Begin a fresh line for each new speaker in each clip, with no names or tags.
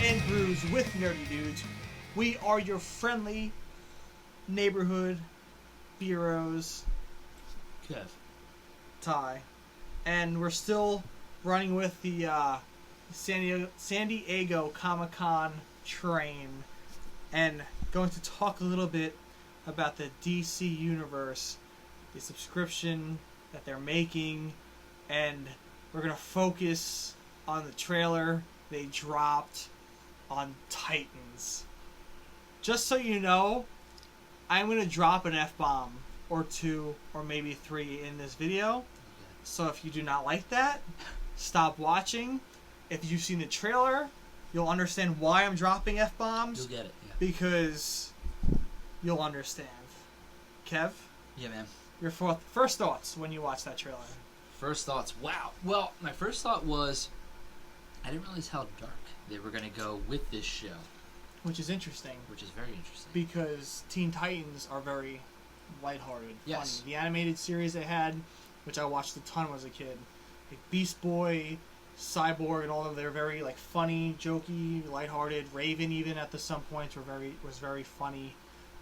and Brews with Nerdy Dudes. We are your friendly neighborhood Beeroes Ty, and we're still running with the San Diego Comic-Con train, and going to talk a little bit about the DC Universe, the subscription that they're making, and we're going to focus on the trailer they dropped on Titans. Just so you know, I'm going to drop an F-bomb or two or maybe three in this video. So if you do not like that, stop watching. If you've seen the trailer, you'll understand why I'm dropping F-bombs.
You'll get it, yeah.
Because you'll understand. Kev?
Yeah, man.
Your first thoughts when you watch that trailer?
First thoughts. Wow. Well, my first thought was, I didn't realize how dark they were going to go with this show.
Which is interesting.
Which is very interesting.
Because Teen Titans are very lighthearted,
yes.
funny. The animated series they had, which I watched a ton when I was a kid, like Beast Boy, Cyborg, and all of them, they're very like funny, jokey, lighthearted. Raven, even at some points, was very funny.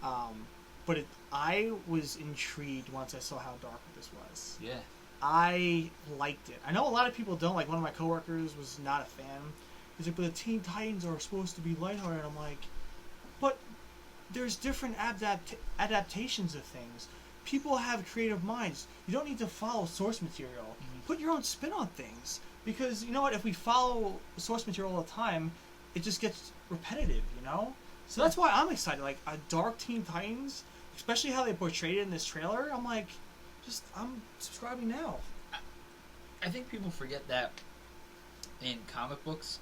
But I was intrigued once I saw how dark this was.
Yeah.
I liked it. I know a lot of people don't. Like, one of my coworkers was not a fan. He's like, but the Teen Titans are supposed to be lighthearted. I'm like, but there's different adaptations of things. People have creative minds. You don't need to follow source material. Mm-hmm. Put your own spin on things. Because, you know what, if we follow source material all the time, it just gets repetitive, you know? So that's why I'm excited. Like, a dark Teen Titans, especially how they portrayed it in this trailer, I'm like, I'm subscribing now.
I think people forget that in comic books,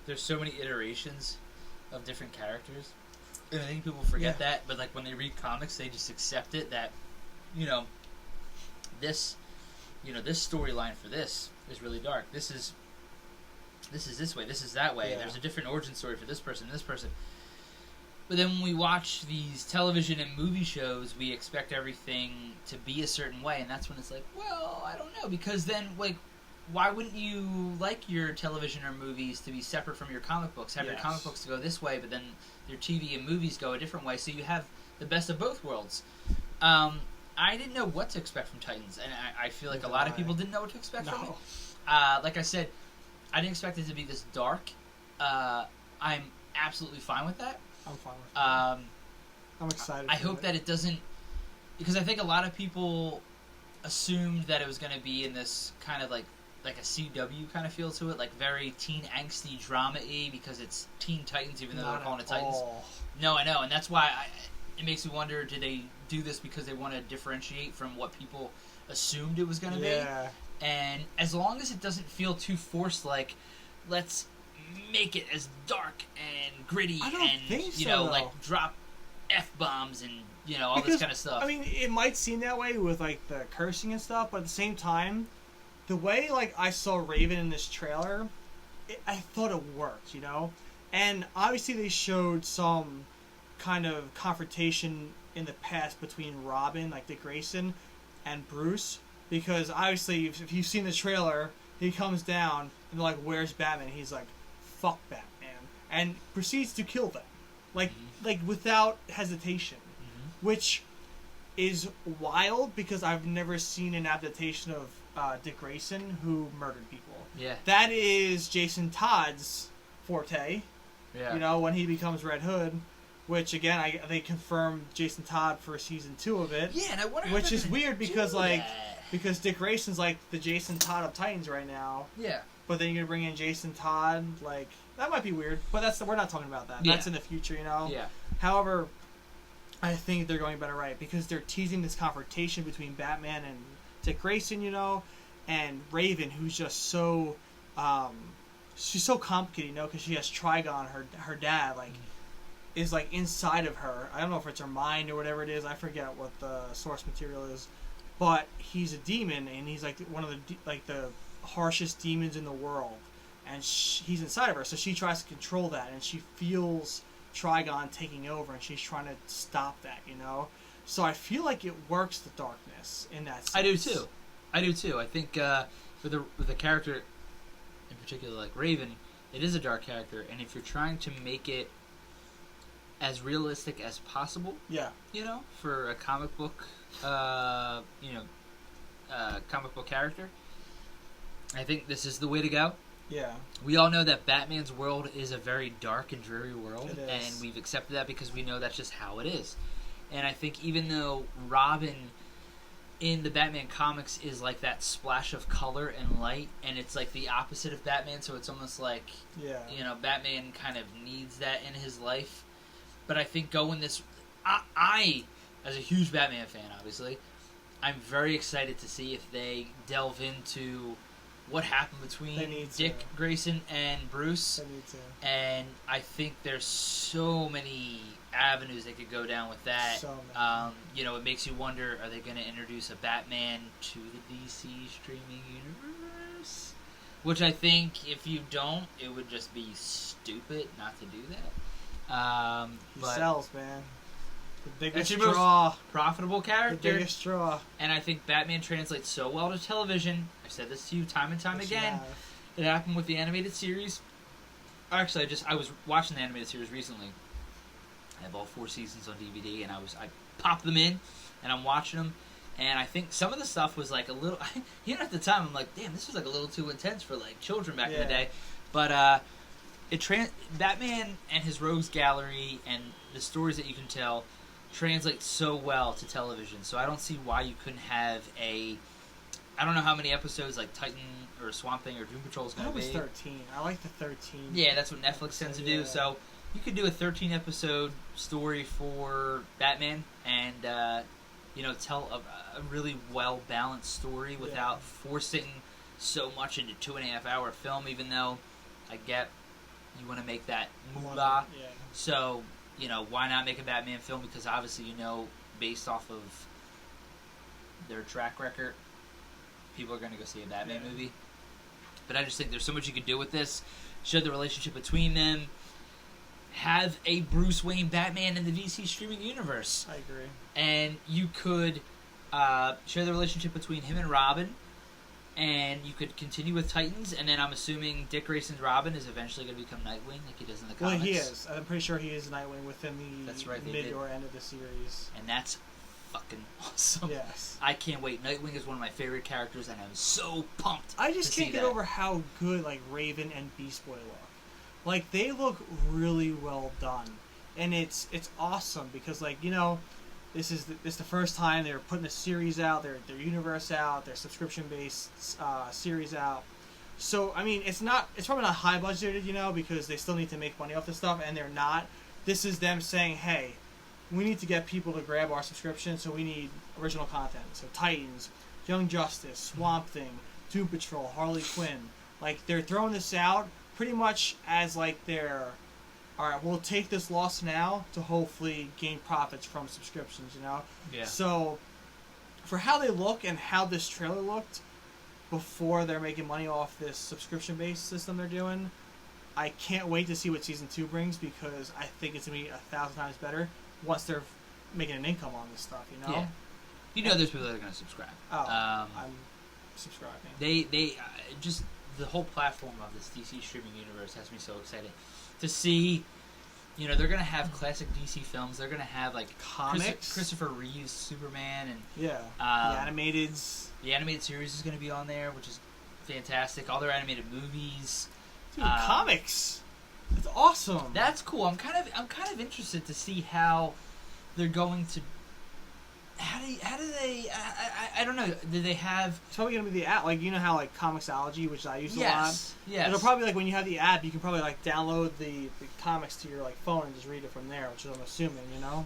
there's so many iterations of different characters. And I think people forget that, but like when they read comics, they just accept it that, this storyline for this is really dark. This is this way, this is that way. Yeah. There's a different origin story for this person and this person. But then when we watch these television and movie shows, we expect everything to be a certain way, and that's when it's like, well, I don't know, because then, like, why wouldn't you like your television or movies to be separate from your comic books? Have your comic books to go this way, but then your TV and movies go a different way, so you have the best of both worlds. I didn't know what to expect from Titans, and I feel like a lot of people didn't know what to expect from it. Like I said, I didn't expect it to be this dark. I'm absolutely fine with that.
I'm fine with that. I'm excited.
I hope that it doesn't, because I think a lot of people assumed that it was going to be in this kind of like a CW kind of feel to it, like very teen angsty drama-y, because it's Teen Titans, even though they're calling it Titans. No, I know, and that's why it makes me wonder: did they do this because they want to differentiate from what people assumed it was going to be? And as long as it doesn't feel too forced, like let's make it as dark and gritty and like drop F-bombs and all this kind of stuff.
I mean, it might seem that way with like the cursing and stuff, but at the same time, the way like I saw Raven in this trailer, I thought it worked, and obviously they showed some kind of confrontation in the past between Robin, like Dick Grayson, and Bruce, because obviously if you've seen the trailer, he comes down and they're like, where's Batman? He's like, fuck Batman, and proceeds to kill them, like without hesitation, which is wild because I've never seen an adaptation of Dick Grayson who murdered people.
Yeah,
that is Jason Todd's forte.
Yeah,
when he becomes Red Hood, which again they confirmed Jason Todd for season 2 of it.
Yeah, and I wonder
which is weird because because Dick Grayson's like the Jason Todd of Titans right now.
Yeah.
But then you're gonna bring in Jason Todd, like that might be weird. But we're not talking about that.
Yeah.
That's in the future,
Yeah.
However, I think they're going better right because they're teasing this confrontation between Batman and Dick Grayson, and Raven, who's just so, she's so complicated, because she has Trigon, her dad, like, is like inside of her. I don't know if it's her mind or whatever it is. I forget what the source material is, but he's a demon and he's like one of the harshest demons in the world, and he's inside of her, so she tries to control that, and she feels Trigon taking over, and she's trying to stop that, so I feel like it works the darkness in that sense.
I do too. I think with the character in particular, like Raven, It is a dark character, and if you're trying to make it as realistic as possible,
Yeah.
For a comic book, comic book character, I think this is the way to go.
Yeah.
We all know that Batman's world is a very dark and dreary world,
It is.
and we've accepted that because we know that's just how it is. And I think even though Robin in the Batman comics is like that splash of color and light, and it's like the opposite of Batman, so it's almost like, Batman kind of needs that in his life. But I think going this... I, as a huge Batman fan, obviously, I'm very excited to see if they delve into what happened between Dick Grayson and Bruce.
They need to.
And I think there's so many avenues they could go down with that.
So many.
It makes you wonder, are they going to introduce a Batman to the DC streaming universe? Which I think, if you don't, it would just be stupid not to do that.
He sells, man. The biggest
That's your
draw.
most profitable character.
The biggest draw.
And I think Batman translates so well to television. I've said this to you time and time again.
Have.
It happened with the animated series. Actually, I was watching the animated series recently. I have all 4 seasons on DVD, and I popped them in, and I'm watching them. And I think some of the stuff was like a little... at the time, I'm like, damn, this was like a little too intense for like children back in the day. But Batman and his rogues gallery and the stories that you can tell translate so well to television, so I don't see why you couldn't have I don't know how many episodes like Titan or Swamp Thing or Doom Patrol is going to be.
I thought it was 13. I like the 13.
Yeah, that's what Netflix tends to do. So you could do a 13 episode story for Batman and tell a really well balanced story without forcing so much into 2.5 hour film. Even though I get you want to make that moolah, so. Why not make a Batman film? Because obviously, based off of their track record, people are going to go see a Batman movie. But I just think there's so much you could do with this. Show the relationship between them. Have a Bruce Wayne Batman in the DC streaming universe.
I agree.
And you could share the relationship between him and Robin. And you could continue with Titans, and then I'm assuming Dick Grayson's Robin is eventually going to become Nightwing, like he does in the comics.
Well, he is. I'm pretty sure he is Nightwing within the mid or end of the series.
And that's fucking awesome.
Yes.
I can't wait. Nightwing is one of my favorite characters, and I'm so pumped.
I just can't get over how good like Raven and Beast Boy look. Like they look really well done, and it's awesome because This is the first time they're putting a series out, their universe out, their subscription-based series out. So, I mean, it's probably not high budgeted, because they still need to make money off this stuff, and they're not. This is them saying, hey, we need to get people to grab our subscription, so we need original content. So, Titans, Young Justice, Swamp Thing, Doom Patrol, Harley Quinn. Like, they're throwing this out pretty much as, their... All right, we'll take this loss now to hopefully gain profits from subscriptions,
Yeah.
So, for how they look and how this trailer looked before they're making money off this subscription-based system they're doing, I can't wait to see what Season 2 brings because I think it's going to be 1,000 times better once they're making an income on this stuff,
Yeah. There's people that are going to subscribe.
Oh, I'm subscribing.
They just the whole platform of this DC streaming universe has me so excited to see. They're going to have classic DC films. They're going to have
comics.
Christopher Reeve's Superman and
the animated.
The animated series is going to be on there, which is fantastic. All their animated movies.
Dude, comics. It's awesome.
That's cool. I'm kind of interested to see how they're going to. How do they? I don't know. Do they have?
It's probably gonna be the app, how Comixology, which I use a lot.
Yes.
It'll probably when you have the app, you can probably download the comics to your phone and just read it from there, which is I'm assuming,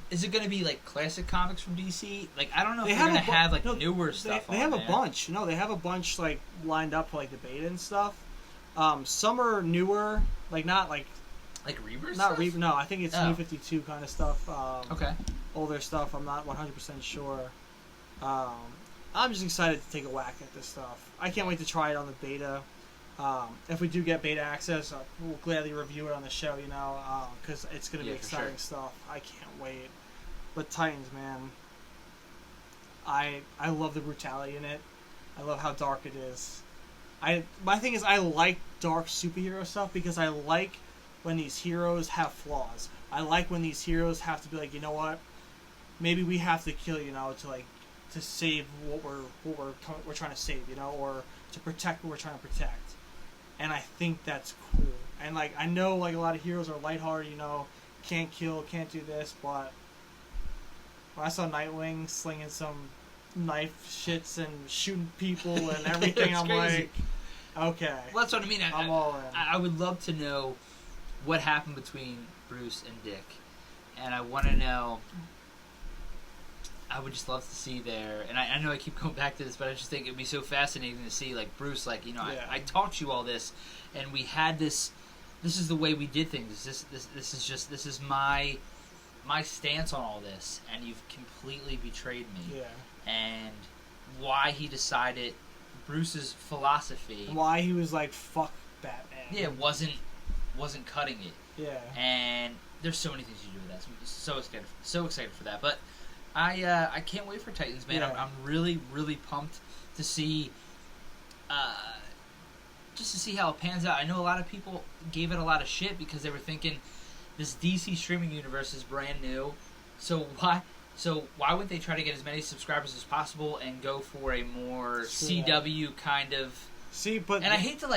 Is it gonna be classic comics from DC? I don't know
they
if they're gonna have
no,
newer stuff.
They have a bunch. No, they have a bunch lined up for the beta and stuff. Some are newer, not
Reavers.
Not Reaver. No, I think it's New 52 kind of stuff.
Okay.
Older stuff. I'm not 100% sure. I'm just excited to take a whack at this stuff. I can't wait to try it on the beta. If we do get beta access, we'll gladly review it on the show, because it's going to be exciting stuff. I can't wait. But Titans, man, I love the brutality in it. I love how dark it is. My thing is I like dark superhero stuff because I like when these heroes have flaws. I like when these heroes have to be like, you know what, maybe we have to kill, to save what we're trying to save, or to protect what we're trying to protect. And I think that's cool. And I know a lot of heroes are lighthearted, can't kill, can't do this, but when I saw Nightwing slinging some knife shits and shooting people and everything, I'm
crazy.
like, okay.
Well, that's what I mean.
I'm all in.
I would love to know what happened between Bruce and Dick, and I want to know. I would just love to see there, and I know I keep going back to this, but I just think it'd be so fascinating to see Bruce, I taught you all this, and we had this. This is the way we did things. This is my stance on all this, and you've completely betrayed me.
Yeah.
And why he decided, Bruce's philosophy.
Why he was like, fuck Batman.
Yeah, wasn't cutting it.
Yeah.
And there's so many things you do with that. So excited for that. But I can't wait for Titans, man.
Yeah.
I'm really, really pumped to see. Just to see how it pans out. I know a lot of people gave it a lot of shit because they were thinking this DC streaming universe is brand new. So why wouldn't they try to get as many subscribers as possible and go for a more CW kind of?
See, but
and I hate to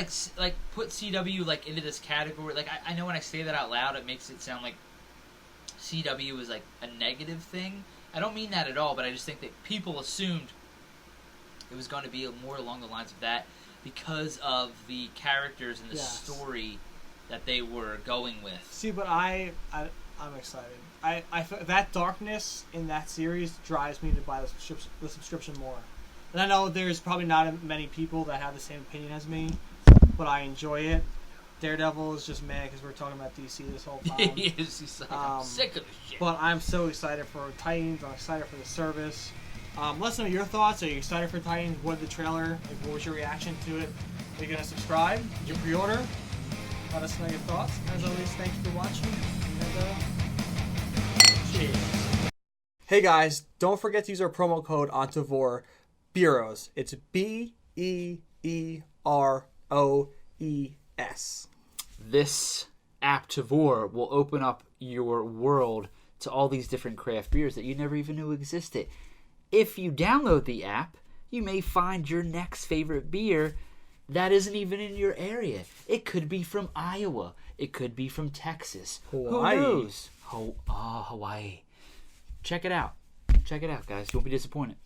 put CW into this category. I know when I say that out loud, it makes it sound like CW is a negative thing. I don't mean that at all, but I just think that people assumed it was going to be more along the lines of that because of the characters and the story that they were going with.
See, but I'm excited. I that darkness in that series drives me to buy the subscription more. And I know there's probably not many people that have the same opinion as me, but I enjoy it. Daredevil is just mad because we're talking about DC this whole time.
He's I'm sick of this shit.
But I'm so excited for Titans. I'm excited for the service. Let us know your thoughts. Are you excited for Titans? What did the trailer? What was your reaction to it? Are you going to subscribe? Did you pre-order? Let us know your thoughts. As always, thank you for watching. And, cheers. Hey guys, don't forget to use our promo code on Tavor, Beeroes. It's BEEROES.
This app Tavor will open up your world to all these different craft beers that you never even knew existed. If you download the app, you may find your next favorite beer that isn't even in your area. It could be from Iowa. It could be from Texas.
Hawaii.
Who knows? Hawaii. Check it out. Check it out, guys. You won't be disappointed.